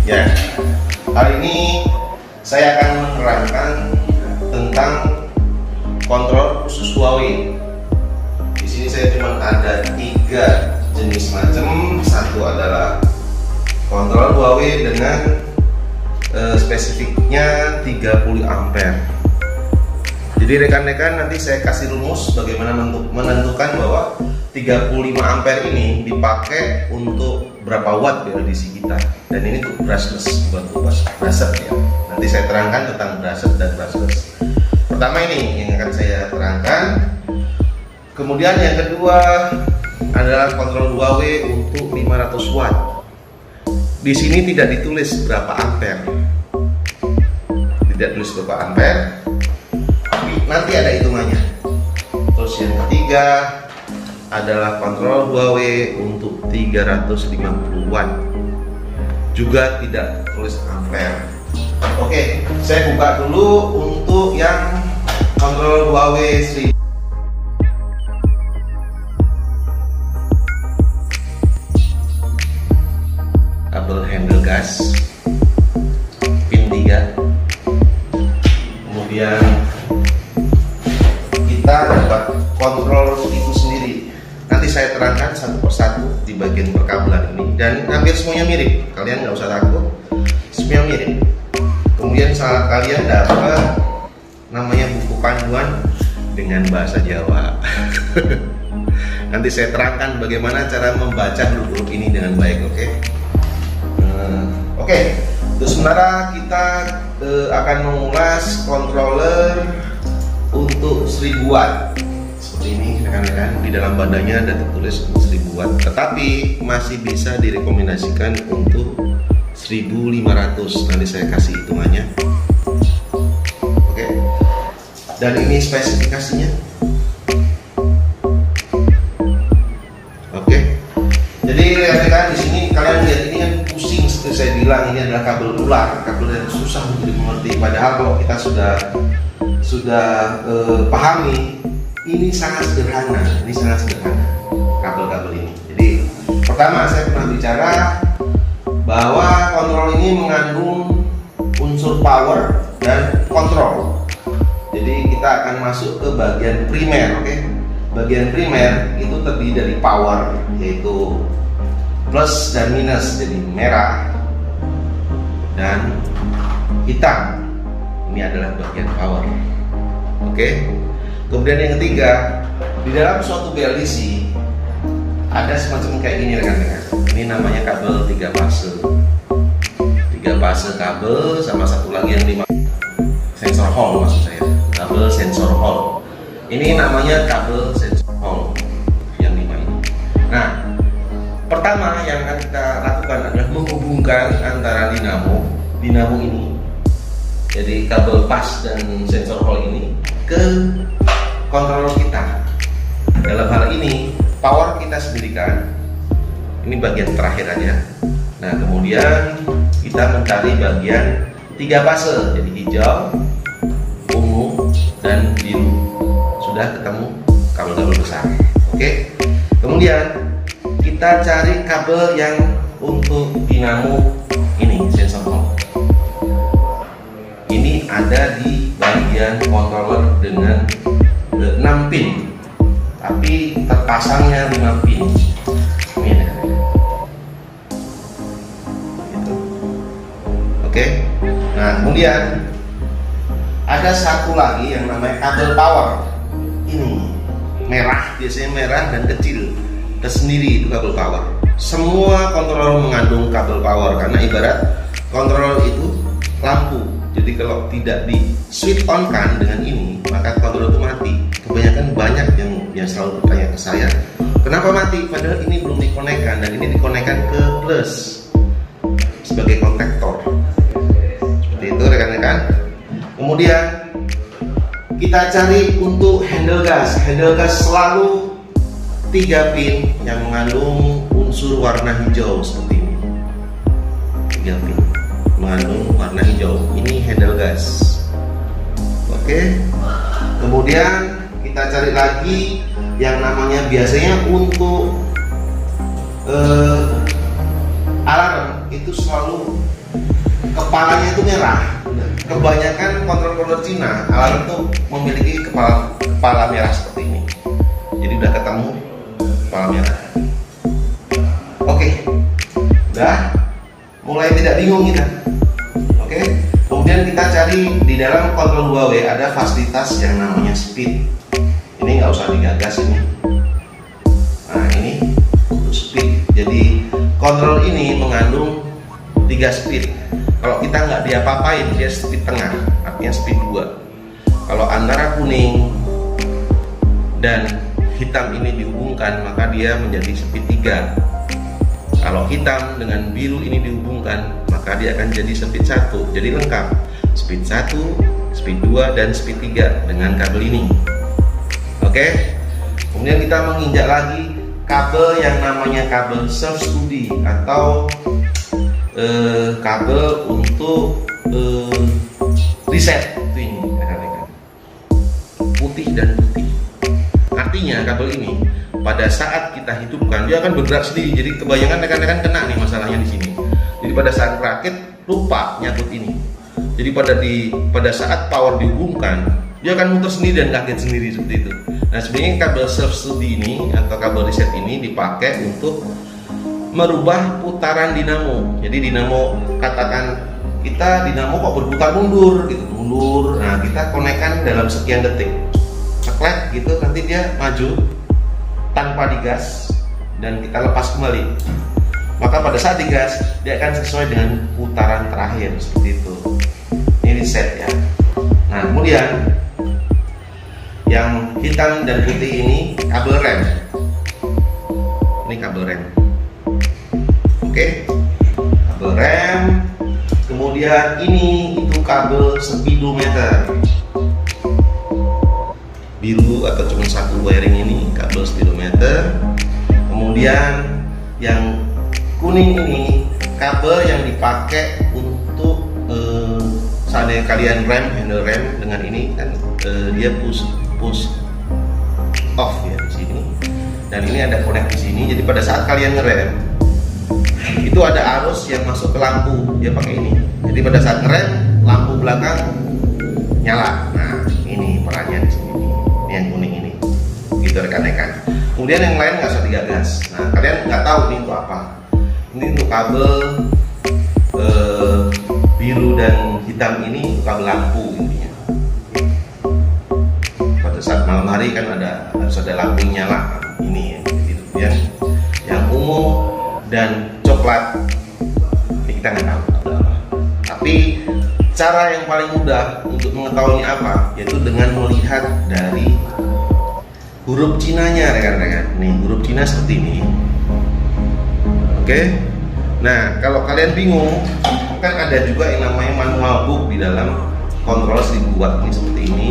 Ya, kali ini saya akan menerangkan tentang kontrol khusus Huawei. Di sini saya cuma ada 3 jenis macam. Satu adalah kontrol Huawei dengan spesifiknya 30 ampere. Jadi rekan-rekan, nanti saya kasih rumus bagaimana menentukan bahwa 35 ampere ini dipakai untuk berapa watt BLDC kita. Dan ini untuk brushless, bukan untuk brushed ya. Nanti saya terangkan tentang brushed dan brushless. Pertama ini yang akan saya terangkan. Kemudian yang kedua adalah kontrol Huawei untuk 500 watt. Di sini tidak ditulis berapa ampere. Tidak tulis berapa ampere, tapi nanti ada hitungannya. Terus yang ketiga adalah kontrol Huawei untuk 350 watt. Juga tidak tulis ampere. Oke, saya buka dulu untuk yang kontrol Huawei 1000. Kabel handle gas pin 3. Kemudian kita dapat kontrol itu sendiri. Nanti saya terangkan satu persatu di bagian perkabelan ini, dan hampir semuanya mirip. Kalian nggak usah takut, semuanya mirip. Kemudian kalian dapat namanya buku panduan dengan bahasa Jawa. Nanti saya terangkan bagaimana cara membaca huruf-huruf ini dengan baik. Oke, untuk sementara kita akan mengulas controller untuk 1000 watt. Seperti ini rekan-rekan, di dalam badannya ada tertulis 1000 watt, tetapi masih bisa direkomendasikan untuk 1500. Nanti saya kasih hitungannya. Oke, dan ini spesifikasinya. Oke, jadi rekan-rekan, di sini kalian lihat ini kan pusing, seperti saya bilang, ini adalah kabel ular, kabel yang susah untuk dimengerti. Padahal kalau kita sudah pahami, ini sangat sederhana. Ini sangat sederhana kabel-kabel ini. Jadi pertama saya pernah bicara bahwa kontrol ini mengandung unsur power dan kontrol. Jadi kita akan masuk ke bagian primer. Oke, bagian primer itu terdiri dari power, yaitu plus dan minus, jadi merah dan hitam. Ini adalah bagian power. Oke. Kemudian yang ketiga, di dalam suatu BLDC ada semacam kayak gini rekan-rekan. Ini namanya kabel 3 fase. 3 fase kabel sama satu lagi yang 5 sensor hall, maksud saya. Kabel sensor hall. Ini namanya kabel sensor hall yang 5 ini. Nah, pertama yang akan kita lakukan adalah menghubungkan antara dinamo ini, jadi kabel pas dan sensor hall ini, ke kontrol kita. Dalam hal ini power kita sendirikan. Ini bagian terakhir aja. Nah, kemudian kita mencari bagian 3 fase, jadi hijau, ungu, dan biru. Sudah ketemu kabel-kabel besar. Oke. Kemudian kita cari kabel yang untuk dinamo ini, sensor hall. Ini ada di bagian controller dengan 6 pin, tapi terpasangnya 5 pin. Ini ada. Gitu. Oke. Nah, kemudian ada satu lagi yang namanya kabel power. Ini merah, biasanya merah dan kecil, tersendiri itu kabel power. Semua kontrol mengandung kabel power, karena ibarat kontrol itu lampu. Jadi kalau tidak di switch on kan dengan ini, maka kontrol itu mati. Kebanyakan banyak yang selalu bertanya ke saya, kenapa mati? Padahal ini belum dikonekkan, dan ini dikonekkan ke plus sebagai konektor. Seperti itu rekan-rekan. Kemudian kita cari untuk handle gas. Handle gas selalu 3 pin yang mengandung unsur warna hijau seperti ini. 3 pin mengandung warna hijau. Ini handle gas. Oke. Kemudian kita cari lagi yang namanya biasanya untuk alarm itu selalu kepalanya itu merah. Kebanyakan controller Cina alarm tuh memiliki kepala merah seperti ini. Jadi udah ketemu kepala merah. Oke, udah mulai tidak bingung kita. Oke, kemudian kita cari di dalam kontrol 2W ada fasilitas yang namanya speed. Ini nggak usah digagas ini. Nah ini untuk speed. Jadi kontrol ini mengandung 3 speed. Kalau kita nggak diapa-apain dia speed tengah, artinya speed 2. Kalau antara kuning dan hitam ini dihubungkan maka dia menjadi speed 3. Kalau hitam dengan biru ini dihubungkan maka dia akan jadi speed 1. Jadi lengkap, speed 1, speed 2 dan speed 3 dengan kabel ini. Oke. Kemudian kita menginjak lagi kabel yang namanya kabel self studi atau kabel untuk reset. Itu ini rekan-rekan, putih dan putih. Artinya kabel ini pada saat kita hidupkan dia akan bergerak sendiri. Jadi kebanyakan rekan-rekan kena nih masalahnya di sini. Jadi pada saat rakit lupa nyangkut ini. Jadi pada saat power dihubungkan dia akan muter sendiri dan kaget sendiri seperti itu. Nah sebenarnya kabel self studi ini atau kabel reset ini dipakai untuk merubah putaran dinamo. Jadi dinamo, katakan kita dinamo kok berputar mundur gitu, mundur. Nah kita konekkan dalam sekian detik, ceklek gitu, nanti dia maju tanpa digas dan kita lepas kembali. Maka pada saat digas dia akan sesuai dengan putaran terakhir seperti itu. Ini reset ya. Nah kemudian yang hitam dan putih ini kabel rem. Ini kabel rem. Oke, kabel rem. Kemudian ini itu kabel speedometer biru atau cuma satu wiring ini kabel speedometer. Kemudian yang kuning ini kabel yang dipakai untuk seandainya kalian handle rem dengan ini kan dia push off ya di sini. Dan ini ada connect di sini. Jadi pada saat kalian ngerem itu ada arus yang masuk ke lampu, dia pakai ini. Jadi pada saat ngerem lampu belakang nyala. Nah ini perannya di sini, ini yang kuning ini, gitu rekan-rekan. Kemudian yang lain nggak usah digagas. Nah kalian nggak tahu ini untuk apa. Ini untuk kabel biru dan hitam ini untuk kabel lampu intinya. Pada saat malam hari kan harus ada lampu nyala. Ini ya, gitu. Yang ungu dan coklat ini kita nggak tahu apa. Tapi cara yang paling mudah untuk mengetahuinya apa yaitu dengan melihat dari huruf Cinanya rekan-rekan. Nih huruf Cina seperti ini. Oke. Nah kalau kalian bingung kan ada juga yang namanya manual book di dalam kontrol 1000 watt ini seperti ini.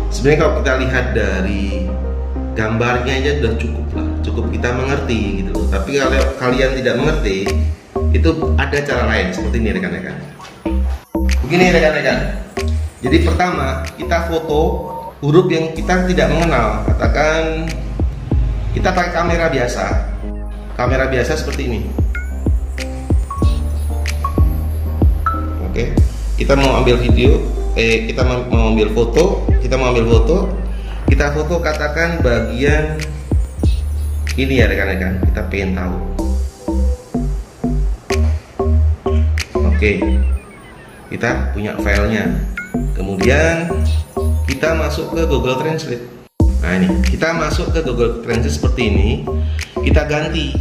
Sebenarnya kalau kita lihat dari gambarnya aja udah cukup lah, cukup kita mengerti gitu. Tapi kalau kalian tidak mengerti, itu ada cara lain seperti ini rekan-rekan. Begini rekan-rekan. Jadi pertama kita foto huruf yang kita tidak mengenal. Katakan kita pakai kamera biasa seperti ini. Oke, kita mau ambil video, kita mau ambil foto, kita foto katakan bagian ini ya rekan-rekan, kita pengen tahu. Oke, kita punya filenya. Kemudian kita masuk ke Google Translate. Nah ini, kita masuk ke Google Translate seperti ini. Kita ganti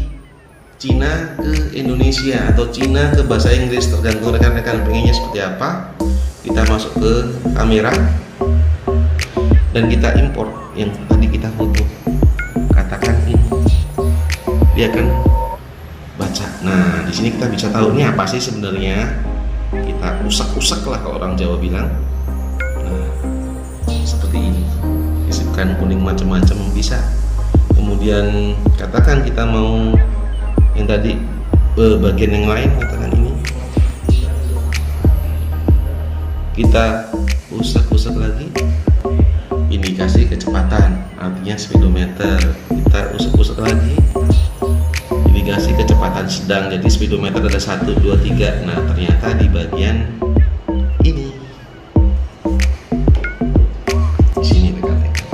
Cina ke Indonesia atau Cina ke bahasa Inggris, tergantung rekan-rekan pengennya seperti apa. Kita masuk ke kamera dan kita import yang tadi kita foto. Katakan ini, dia akan baca. Nah di sini kita bisa tahu ini apa sih sebenarnya. Kita usak-usak lah kalau orang Jawa bilang. Nah seperti ini, isipkan kuning macam-macam bisa. Kemudian katakan kita mau yang tadi bagian yang lain, katakan ini, kita usak-usak lagi, indikasi kecepatan artinya speedometer. Kita usak-usak lagi, indikasi kecepatan keadaan sedang. Jadi speedometer ada 1, 2, 3. Nah ternyata di bagian ini, di sini rekan-rekan.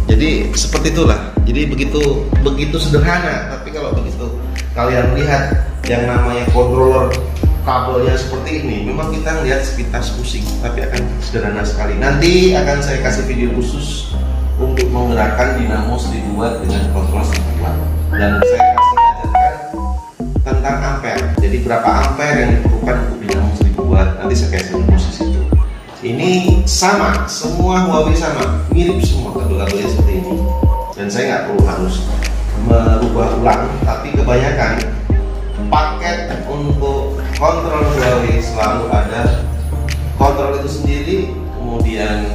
Jadi seperti itulah. Jadi begitu sederhana. Tapi kalau begitu kalian lihat yang namanya controller kabelnya seperti ini, memang kita lihat sepintas pusing, tapi akan sederhana sekali. Nanti akan saya kasih video khusus untuk menggerakkan dinamo 1000 watt dengan kontrol 1000 watt, dan saya kasih ajarkan tentang ampere. Jadi berapa ampere yang diperlukan untuk dinamo 1000 watt, nanti saya kasih khusus itu. Ini sama, semua Huawei sama, mirip semua kabel-kabelnya seperti ini, dan saya nggak perlu harus merubah ulang. Tapi kebanyakan paket untuk kontrol Huawei selalu ada kontrol itu sendiri, kemudian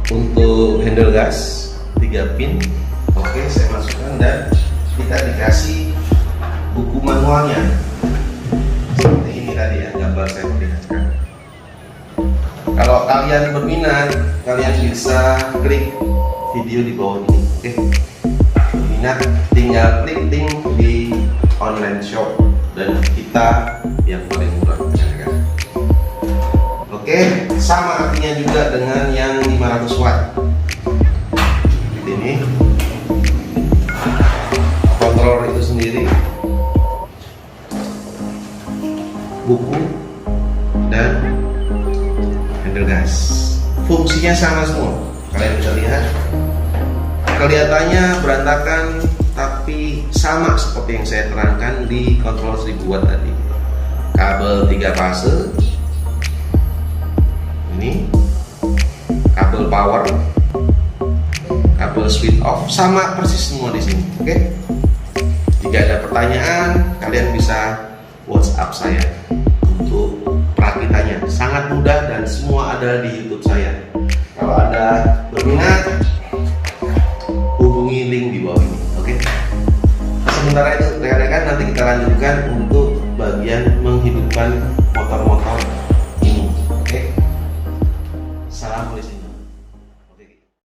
untuk handle gas 3 pin. Oke, saya masukkan dan kita dikasih buku manualnya seperti ini tadi ya, gambar saya perlihatkan. Kalau kalian berminat, kalian bisa klik video di bawah ini. Oke, berminat tinggal klik link di online shop dan kita yang paling murah. Oke, sama artinya juga dengan yang 500 watt. Ini controller itu sendiri, buku dan handle gas, fungsinya sama semua. Kalian bisa lihat, kelihatannya berantakan tapi sama seperti yang saya terangkan di controller 1000 watt tadi. Kabel 3 fase, ini kabel power, kabel switch off, sama persis semua di sini. Oke, jika ada pertanyaan kalian bisa WhatsApp saya untuk perakitannya. Sangat mudah dan semua ada di YouTube saya. Kalau Anda berminat, hubungi link di bawah ini. Oke, sementara itu rekan-rekan, nanti kita lanjutkan untuk bagian menghidupkan